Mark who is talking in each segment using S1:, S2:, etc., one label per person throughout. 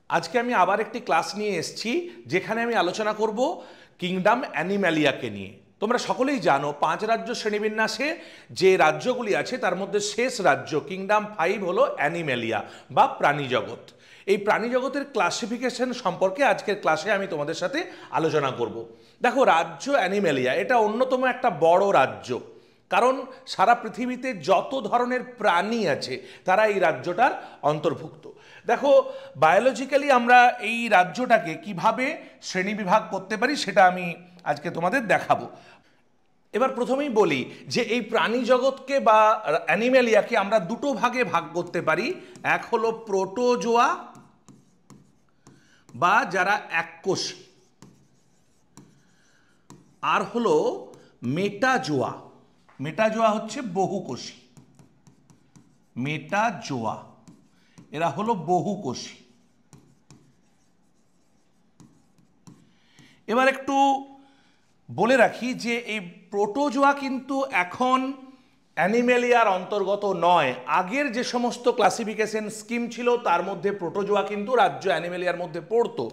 S1: আজকে আমি আবার একটি ক্লাস নিয়ে এসেছি যেখানে আমি আলোচনা করব কিংডম অ্যানিম্যালিয়াকে নিয়ে। তোমরা সকলেই জানো 5 রাজ্য শ্রেণীবিন্যাসে যে রাজ্যগুলি আছে তার মধ্যে শেষ রাজ্য কিংডম 5 হলো অ্যানিম্যালিয়া বা প্রাণীজগৎ। এই প্রাণীজগতের ক্লাসিফিকেশন সম্পর্কে আজকের ক্লাসে আমি তোমাদের সাথে আলোচনা করব। দেখো, রাজ্য অ্যানিম্যালিয়া এটা অন্যতম একটা বড় রাজ্য, কারণ সারা পৃথিবীতে যত ধরনের প্রাণী আছে তারা এই রাজ্যটার অন্তর্ভুক্ত। দেখো, বায়োলজিক্যালি আমরা এই রাজ্যটাকে কিভাবে শ্রেণীবিভাগ করতে পারি সেটা আমি আজকে তোমাদের দেখাবো। এবার প্রথমেই বলি যে এই প্রাণী জগৎকে বা অ্যানিম্যালিয়াকে আমরা দুটো ভাগে ভাগ করতে পারি। এক হলো প্রোটোজোয়া বা যারা এককোষী, আর হলো মেটাজোয়া। মেটাজোয়া হচ্ছে বহুকোষী। মেটাজোয়া এরা হলো বহুকোষী। এবার একটু বলে রাখি যে এই প্রোটোজোয়া কিন্তু এখন অ্যানিম্যালিয়ার অন্তর্গত নয়। আগের যে সমস্ত ক্লাসিফিকেশন স্কিম ছিল তার মধ্যে প্রোটোজোয়া কিন্তু রাজ্য অ্যানিম্যালিয়ার মধ্যে পড়তো,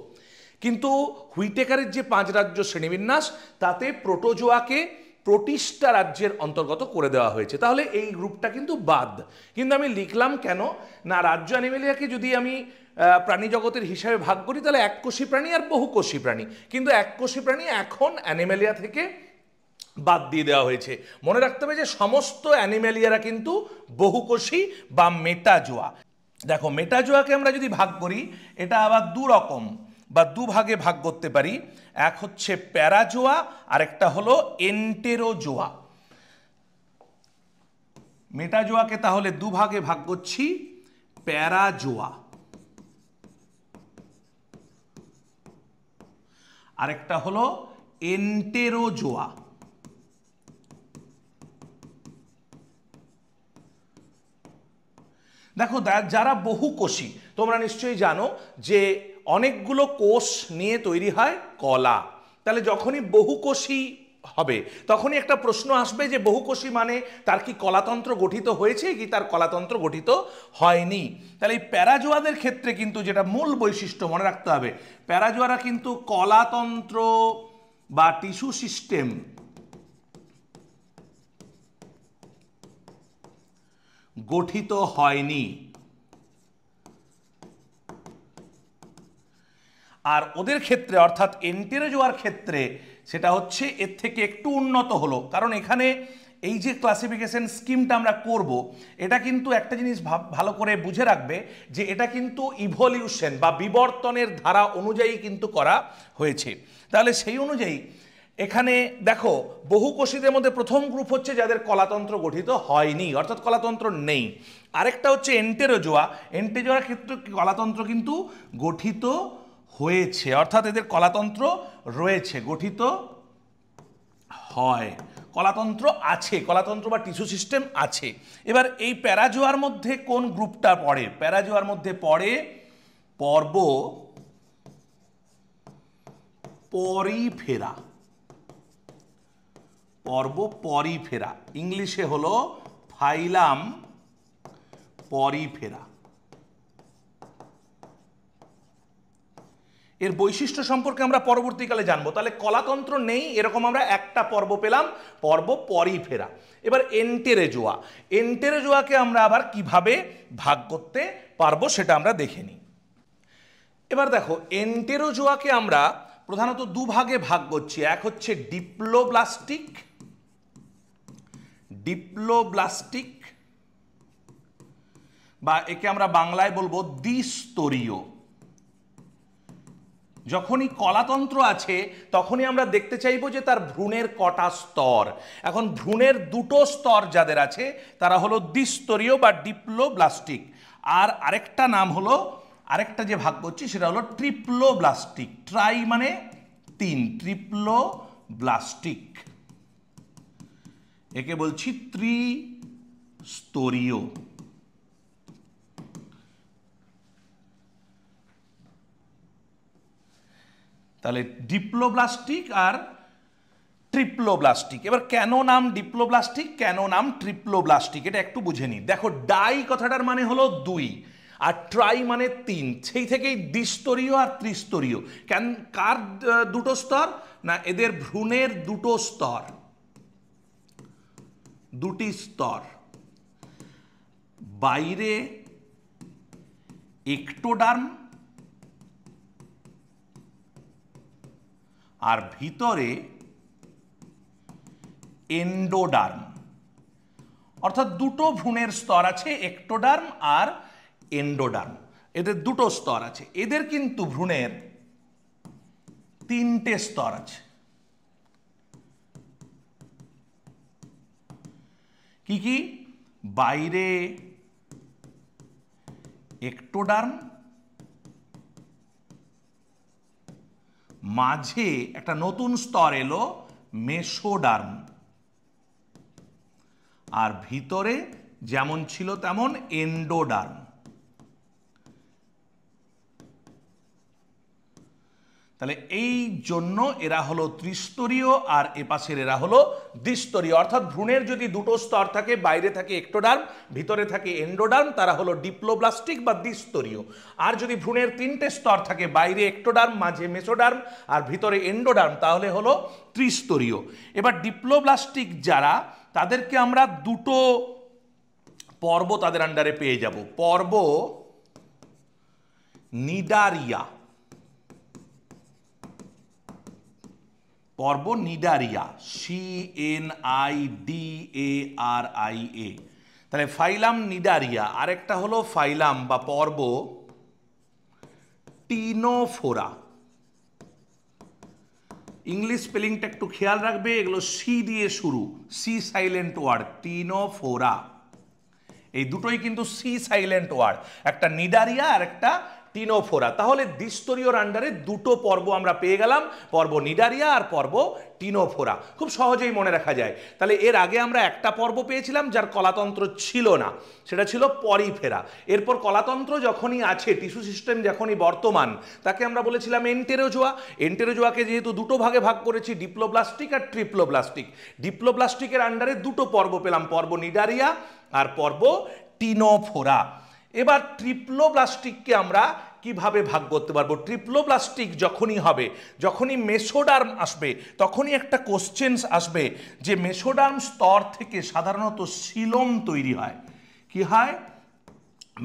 S1: কিন্তু হুইটেকারের যে 5 রাজ্য শ্রেণীবিন্যাস তাতে প্রোটোজোয়াকে প্রোটিস্টা রাজ্যের অন্তর্গত করে দেওয়া হয়েছে। তাহলে এই গ্রুপটা কিন্তু বাদ। কিন্তু আমি লিখলাম কেন না, রাজ্য অ্যানিম্যালিয়াকে যদি আমি প্রাণী জগতের হিসাবে ভাগ করি তাহলে এককোষী প্রাণী আর বহুকোষী প্রাণী, কিন্তু এককোষী প্রাণী এখন অ্যানিম্যালিয়া থেকে বাদ দিয়ে দেওয়া হয়েছে। মনে রাখতে হবে যে সমস্ত অ্যানিম্যালিয়ারা কিন্তু বহুকোষী বা মেটাজোয়া। দেখো, মেটাজোয়াকে আমরা যদি ভাগ করি এটা আবার দু রকম বা দুভাগে ভাগ করতে পারি। এক হচ্ছে প্যারাজোয়া আর একটা হলো এন্টেরোজোয়া। মেটাজোয়াকে তাহলে দুভাগে ভাগ করছি, প্যারাজোয়া আরেকটা হলো এন্টেরোজোয়া। দেখো, যারা বহুকোষী তোমরা নিশ্চয়ই জানো যে অনেকগুলো কোষ নিয়ে তৈরি হয় কলা। তাহলে যখনই বহুকোষী হবে তখনই একটা প্রশ্ন আসবে যে বহুকোষী মানে তার কি কলাতন্ত্র গঠিত হয়েছে কি তার কলাতন্ত্র গঠিত হয়নি। তাহলে এই প্যারাজোয়াদের ক্ষেত্রে কিন্তু যেটা মূল বৈশিষ্ট্য মনে রাখতে হবে, প্যারাজোয়ারা কিন্তু কলাতন্ত্র বা টিস্যু সিস্টেম গঠিত হয়নি। আর ওদের ক্ষেত্রে অর্থাৎ এন্টেরোজোয়ার ক্ষেত্রে সেটা হচ্ছে এর থেকে একটু উন্নত হলো, কারণ এখানে এই যে ক্লাসিফিকেশন স্কিমটা আমরা করব এটা কিন্তু একটা জিনিস ভালো করে বুঝে রাখবে যে এটা কিন্তু ইভলিউশন বা বিবর্তনের ধারা অনুযায়ী কিন্তু করা হয়েছে। তাহলে সেই অনুযায়ী এখানে দেখো, বহুকোষীদের মধ্যে প্রথম গ্রুপ হচ্ছে যাদের কলাতন্ত্র গঠিত হয়নি, অর্থাৎ কলাতন্ত্র নেই। আরেকটা হচ্ছে এন্টেরোজোয়া। এন্টেরোজোয়ার ক্ষেত্রে কলাতন্ত্র কিন্তু গঠিত হয়েছে, অর্থাৎ এদের কলাতন্ত্র রয়েছে, গঠিত হয়, কলাতন্ত্র আছে, কলাতন্ত্র বা টিস্যু সিস্টেম আছে। এবার এই প্যারাজোয়ার মধ্যে কোন গ্রুপটা পড়ে? প্যারাজোয়ার মধ্যে পড়ে পর্ব পরিফেরা। পর্ব পরিফেরা, ইংলিশে হলো ফাইলাম পরিফেরা। এর বৈশিষ্ট্য সম্পর্কে আমরা পরবর্তীকালে জানবো। তাহলে কলাতন্ত্র নেই এরকম আমরা একটা পর্ব পেলাম, পর্ব পরিফেরা। এবার এন্টেরোজোয়া। এন্টেরোজোয়াকে আমরা আবার কিভাবে ভাগ করতে পারবো সেটা আমরা দেখে নিই। এবার দেখো, এন্টেরোজোয়াকে আমরা প্রধানত দুভাগে ভাগ করছি। এক হচ্ছে ডিপ্লোব্লাস্টিক, ডিপ্লোব্লাস্টিক বা একে আমরা বাংলায় বলবো দ্বিস্তরীয়। যখনই কলাতন্ত্র আছে তখনই আমরা দেখতে চাইবো যে তার ভ্রূণের কটা স্তর। এখন ভ্রূণের দুটো স্তর যাদের আছে তারা হলো দ্বিস্তরীয় বা ডিপ্লোব্লাস্টিক। আর আরেকটা নাম হলো, আরেকটা যে ভাগ করছি সেটা হলো ট্রিপ্লোব্লাস্টিক। ট্রাই মানে 3, ট্রিপ্লোব্লাস্টিক, একে বলছি ত্রিস্তরীয়। তাহলে ডিপ্লোব্লাস্টিক আর ট্রিপ্লোব্লাস্টিক। এবার কেন নাম ডিপ্লোব্লাস্টিক, কেন নাম ট্রিপ্লোব্লাস্টিক এটা একটু বুঝে নিই। দেখো, ডাই কথাটার মানে হলো 2, আর ট্রাই মানে 3, সেই থেকেই দ্বিস্তরীয় আর ত্রিস্তরীয়। কেন, কার দুটো স্তর? না, এদের ভ্রূণের দুটো স্তর, দুটি স্তর, বাইরে এক্টোডার্ম আর ভিতরে এন্ডোডার্ম। অর্থাৎ দুটো ভ্রূণের স্তর আছে, এক্টোডার্ম আর এন্ডোডার্ম, এদের দুটো স্তর আছে। এদের কিন্তু ভ্রূণের 3টে স্তর আছে। কি কি? বাইরে এক্টোডার্ম, মাঝে একটা নতুন স্তর এলো মেসোডার্ম, আর ভিতরে যেমন ছিল তেমন এন্ডোডার্ম। তাহলে এই জন্য এরা হলো ত্রিস্তরীয় আর এপাশের এরা হলো দ্বিস্তরীয়। অর্থাৎ ভ্রূণের যদি দুটো স্তর থাকে, বাইরে থাকে এক্টোডার্ম, ভিতরে থাকে এন্ডোডার্ম, তারা হলো ডিপ্লোব্লাস্টিক বা দ্বিস্তরীয়। আর যদি ভ্রূণের 3টে স্তর থাকে, বাইরে এক্টোডার্ম, মাঝে মেসোডার্ম আর ভিতরে এন্ডোডার্ম, তাহলে হলো ত্রিস্তরীয়। এবার ডিপ্লোব্লাস্টিক যারা, তাদেরকে আমরা দুটো পর্ব তাদের আন্ডারে পেয়ে যাব। পর্ব নিডারিয়া, পর্ব নিডারিয়া, CNIDARIA। তাহলে ফাইলাম নিডারিয়া, আরেকটা হলো ফাইলাম বা পর্ব টিনোফোরা। ইংলিশ স্পেলিংটা একটু খেয়াল রাখবে, এগুলো সি দিয়ে শুরু, সি সাইলেন্ট ওয়ার্ড, টিনোফোরা। এই দুটোই কিন্তু সি সাইলেন্ট ওয়ার্ড, একটা নিডারিয়া আর একটা টিনোফোরা। তাহলে দ্বিস্তরীয়র আন্ডারে দুটো পর্ব আমরা পেয়ে গেলাম, পর্ব নিডারিয়া আর পর্ব টিনোফোরা। খুব সহজেই মনে রাখা যায়। তাহলে এর আগে আমরা একটা পর্ব পেয়েছিলাম যার কলাতন্ত্র ছিল না, সেটা ছিল পরিফেরা। এরপর কলাতন্ত্র যখনই আছে, টিস্যু সিস্টেম যখনই বর্তমান, তাকে আমরা বলেছিলাম এন্টেরোজোয়া। এন্টেরোজোয়াকে যেহেতু দুটো ভাগে ভাগ করেছি, ডিপ্লোব্লাস্টিক আর ট্রিপ্লোব্লাস্টিক, ডিপ্লোব্লাস্টিকের আন্ডারে দুটো পর্ব পেলাম, পর্ব নিডারিয়া আর পর্ব টিনোফোরা। এবার ট্রিপ্লোব্লাস্টিককে আমরা কিভাবে ভাগ করতে পারবো? ট্রিপ্লোব্লাস্টিক যখনই হবে, যখনই মেসোডার্ম আসবে, তখনই একটা কোশ্চেন আসবে যে মেসোডার্ম স্তর থেকে সাধারণত সিলোম তৈরি হয়। কি হয়?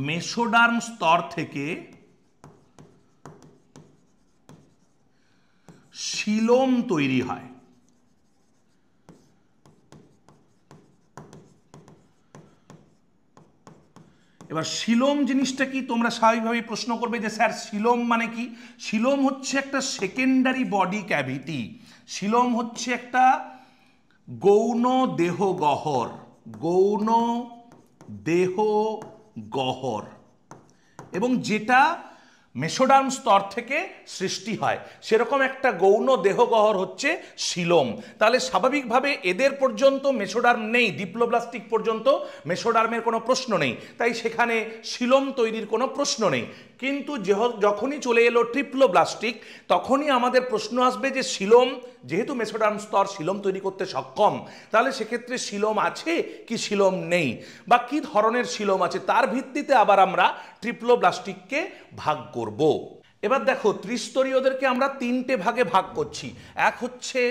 S1: মেসোডার্ম স্তর থেকে সিলোম তৈরি হয়। এবার সিলোম জিনিসটা কি, তোমরা স্বাভাবিকভাবেই প্রশ্ন করবে যে স্যার সিলোম মানে কি? সিলোম হচ্ছে একটা সেকেন্ডারি বডি ক্যাভিটি। সিলোম হচ্ছে একটা গৌণ দেহ গহ্বর, গৌণ দেহ গহ্বর, এবং যেটা মেসোডার্ম স্তর থেকে সৃষ্টি হয়, সেরকম একটা গৌণ দেহগহ্বর হচ্ছে সিলোম। তাহলে স্বাভাবিকভাবে এদের পর্যন্ত মেসোডার্ম নেই, ডিপ্লোব্লাস্টিক পর্যন্ত মেসোডার্মের কোনো প্রশ্ন নেই, তাই সেখানে সিলোম তৈরির কোনো প্রশ্ন নেই। কিন্তু যখনই চলে এলো ট্রিপ্লোব্লাস্টিক, তখনই আমাদের প্রশ্ন আসবে যে সিলোম, যেহেতু মেসোডার্ম স্তর সিলোম তৈরি করতে সক্ষম, তাহলে সেক্ষেত্রে সিলোম আছে কি সিলোম নেই, বা কি ধরনের সিলোম আছে, তার ভিত্তিতে আবার আমরা ট্রিপ্লোব্লাস্টিককে ভাগ করব। এবার দেখো, ত্রিস্তরীয়দেরকে আমরা 3টে ভাগে ভাগ করছি। এক হচ্ছে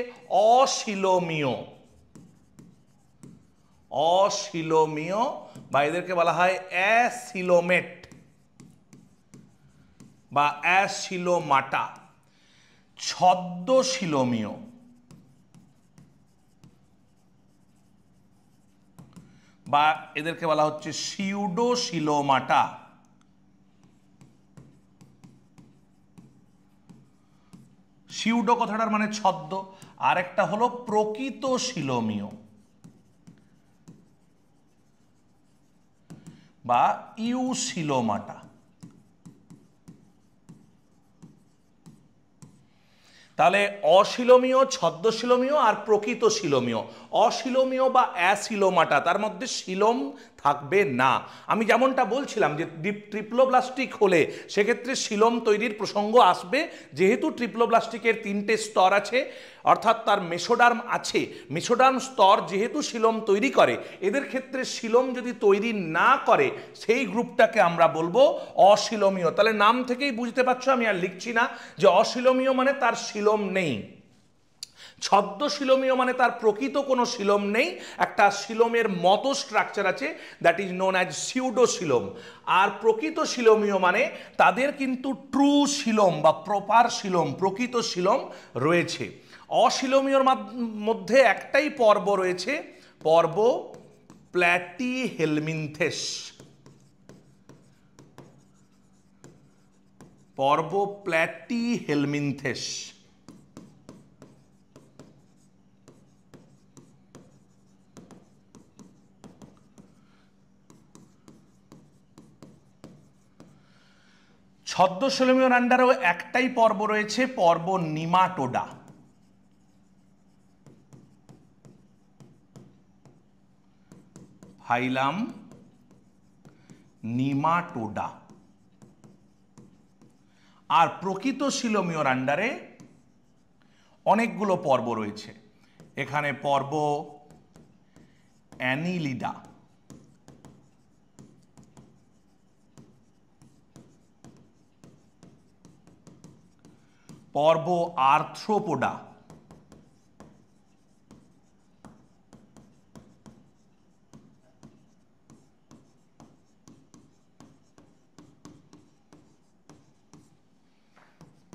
S1: অশিলোমীয়, অশিলোমীয় বা এদেরকে বলা হয় অ্যাসিলোমেট বা অ্যাসিলোমাটা। ছদ্মশিলোমীয় বা এদেরকে বলা হচ্ছে সিউডোশিলোমাটা। সিউডো কথাটার মানে ছদ্ম, আর একটা হলো প্রকৃত শিলোমীয় বা ইউসিলোমাটা। তাহলে অশিলোমীয়, ছদ্মশিলোমীয় আর প্রকৃত শিলোমীয়। অশিলোমীয় বা অ্যাসিলোমাটা, তার মধ্যে শিলোম থাকবে না। আমি যেমনটা বলছিলাম যে ট্রিপ্লোব্লাস্টিক হলে সেক্ষেত্রে সিলোম তৈরির প্রসঙ্গ আসবে, যেহেতু ট্রিপ্লোব্লাস্টিকের 3টে স্তর আছে, অর্থাৎ তার মেসোডার্ম আছে, মেসোডার্ম স্তর যেহেতু সিলোম তৈরি করে, এদের ক্ষেত্রে সিলোম যদি তৈরি না করে সেই গ্রুপটাকে আমরা বলবো অসিলোমীয়। তাহলে নাম থেকেই বুঝতে পারছো, আমি আর লিখছি না যে অসিলোমীয় মানে তার সিলোম নেই। ছদ্মশিলোমীয় মানে তার প্রকৃত কোনো সিলোম নেই, একটা সিলোমের মতো স্ট্রাকচার আছে, দ্যাট ইজ নোন অ্যাজ সিউডোসিলোম। আর প্রকৃত শিলোমীয় মানে তাদের কিন্তু ট্রু সিলোম বা প্রপার সিলোম, প্রকৃত সিলোম রয়েছে। অশিলোমীয়র মধ্যে একটাই পর্ব রয়েছে, পর্ব প্ল্যাটিহেলমিনথেস। পর্ব প্ল্যাটিহেলমিনথেস। ছদ্মশিলোমীয়র আন্ডারেও একটাই পর্ব রয়েছে, পর্ব নিমাটোডা। ফাইলাম নিমাটোডা। আর প্রকৃত শিলোমীয়র আন্ডারে অনেকগুলো পর্ব রয়েছে। এখানে পর্ব অ্যানিলিডা, পর্ব আর্থ্রোপোডা,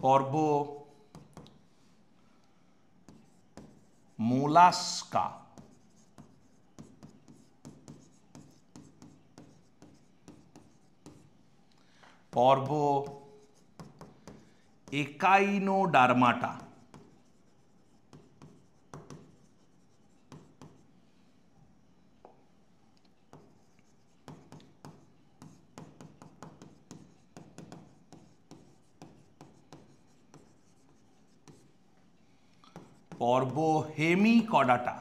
S1: পর্ব মোলাস্কা, পর্ব একাইনোডার্মাটা, পর্ব হেমিকডাটা,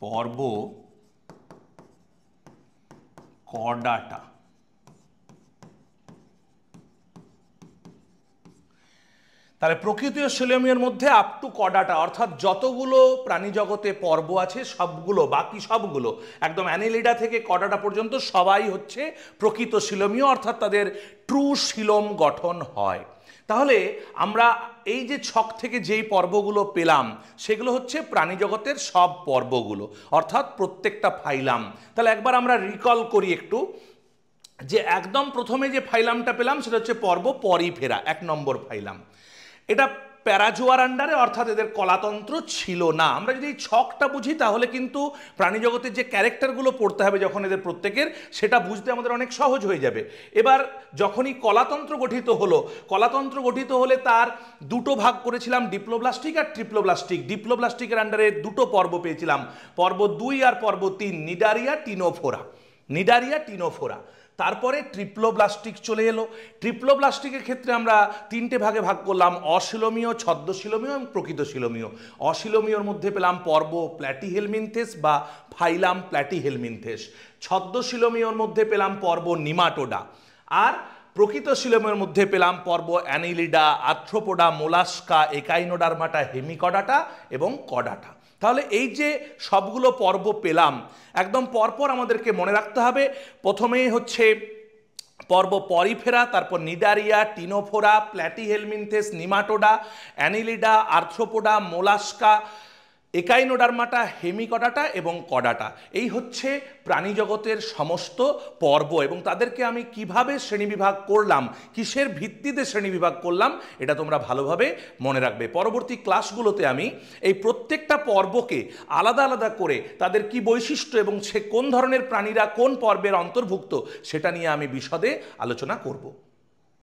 S1: পর্ব কর্ডাটা। তাহলে প্রকৃত শিলোমীয়র মধ্যে আপ টু কর্ডাটা, অর্থাৎ যতগুলো প্রাণী জগতে পর্ব আছে সবগুলো, বাকি সবগুলো একদম অ্যানিলিডা থেকে কর্ডাটা পর্যন্ত সবাই হচ্ছে প্রকৃত শিলোমীয়, অর্থাৎ তাদের ট্রু সিলোম গঠন হয়। তাহলে আমরা এই যে ছক থেকে যেই পর্বগুলো পেলাম সেগুলো হচ্ছে প্রাণী জগতের সব পর্বগুলো, অর্থাৎ প্রত্যেকটা ফাইলাম। তাহলে একবার আমরা রিকল করি একটু, যে একদম প্রথমে যে ফাইলামটা পেলাম সেটা হচ্ছে পর্ব পরিফেরা, 1 নম্বর ফাইলাম। এটা প্যারাজোয়ার আন্ডারে, অর্থাৎ এদের কলাতন্ত্র ছিল না। আমরা যদি এই ছকটা বুঝি তাহলে কিন্তু প্রাণী জগতের যে ক্যারেক্টারগুলো পড়তে হবে যখন এদের প্রত্যেকের, সেটা বুঝতে আমাদের অনেক সহজ হয়ে যাবে। এবার যখনই কলাতন্ত্র গঠিত হলো, কলাতন্ত্র গঠিত হলে তার দুটো ভাগ করেছিলাম, ডিপ্লোব্লাস্টিক আর ট্রিপ্লোব্লাস্টিক। ডিপ্লোব্লাস্টিকের আন্ডারে দুটো পর্ব পেয়েছিলাম, পর্ব 2 আর পর্ব 3, নিডারিয়া টিনোফোরা, নিডারিয়া টিনোফোরা। তারপরে ট্রিপ্লোব্লাস্টিক চলে এলো। ট্রিপ্লোব্লাস্টিকের ক্ষেত্রে আমরা 3টে ভাগে ভাগ করলাম, অশিলোমীয়, ছদ্মশিলোমীয় এবং প্রকৃত শিলোমীয়। অশিলোমীয়র মধ্যে পেলাম পর্ব প্ল্যাটিহেলমিনথেস বা ফাইলাম প্ল্যাটিহেলমিনথেস। ছদ্মশিলোমীয়র মধ্যে পেলাম পর্ব নিমাটোডা। আর প্রকৃত শিলোমীয়র মধ্যে পেলাম পর্ব Annelida, Arthropoda, Mollusca, Echinodermata, Hemichordata এবং কডাটা। তাহলে এই যে সবগুলো পর্ব পেলাম, একদম পরপর আমাদেরকে মনে রাখতে হবে। প্রথমেই হচ্ছে পর্ব পরিফেরা, তারপর Cnidaria, Ctenophora, Platyhelminthes, Nematoda, Annelida, Arthropoda, Mollusca, Echinodermata, Hemichordata এবং কডাটা। এই হচ্ছে প্রাণী জগতের সমস্ত পর্ব, এবং তাদেরকে আমি কিভাবে শ্রেণীবিভাগ করলাম, কিসের ভিত্তিতে শ্রেণীবিভাগ করলাম, এটা তোমরা ভালোভাবে মনে রাখবে। পরবর্তী ক্লাসগুলোতে আমি এই প্রত্যেকটা পর্বকে আলাদা আলাদা করে তাদের কি বৈশিষ্ট্য এবং সে কোন ধরনের প্রাণীরা কোন পর্বের অন্তর্ভুক্ত সেটা নিয়ে আমি বিশদে আলোচনা করব।